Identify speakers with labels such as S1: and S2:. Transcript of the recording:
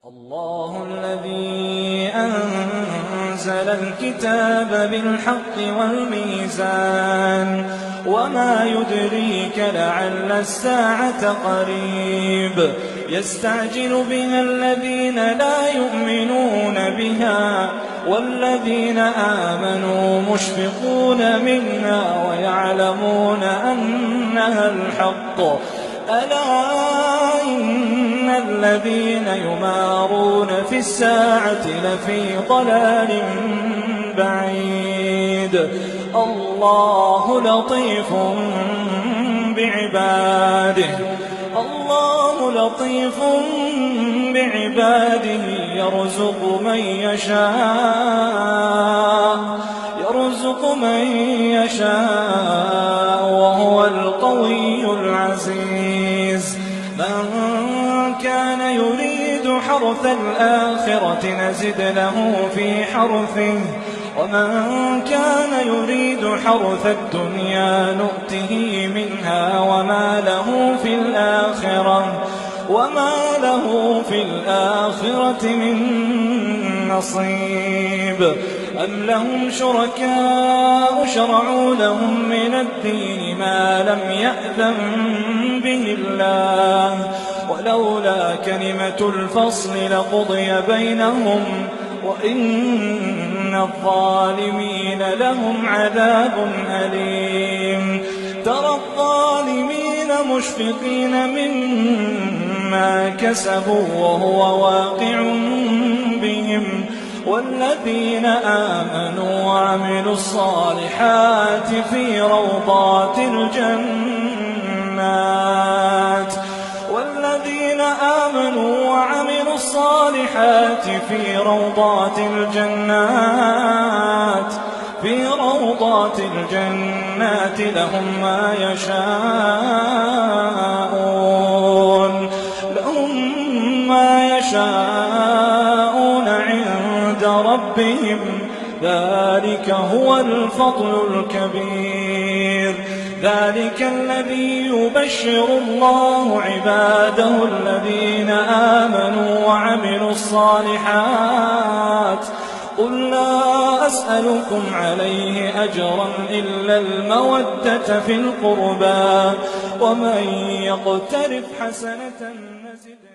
S1: الله الذي أنزل الكتاب بالحق والميزان وما يدريك لعل الساعة قريب يستعجل بها الذين لا يؤمنون بها والذين آمنوا مشفقون منها ويعلمون أنها الحق ألا إن الذين يمارون في الساعة لفي ضلال بعيد الله لطيف بعباده يرزق من يشاء وهو القوي العزيز من كان يريد حرث الآخرة نزد له في حرثه ومن كان يريد حرث الدنيا نؤته منها وما له في الآخرة من نصيب أم لهم شركاء شرعوا لهم من الدين ما لم يأذن به الله ولولا كلمة الفصل لقضي بينهم وإن الظالمين لهم عذاب أليم ترى الظالمين مشفقين مما كسبوا وهو واقع بهم والذين آمنوا وعملوا الصالحات في روضات الجنات في روضات الجنات لهم ما يشاءون عند ربهم ذلك هو الفضل الكبير ذلك الذي يبشر الله عباده الذين آمنوا وعملوا الصالحات قل لا أسألكم عليه أجرا إلا المودة في القربى ومن يقترف حسنة نزد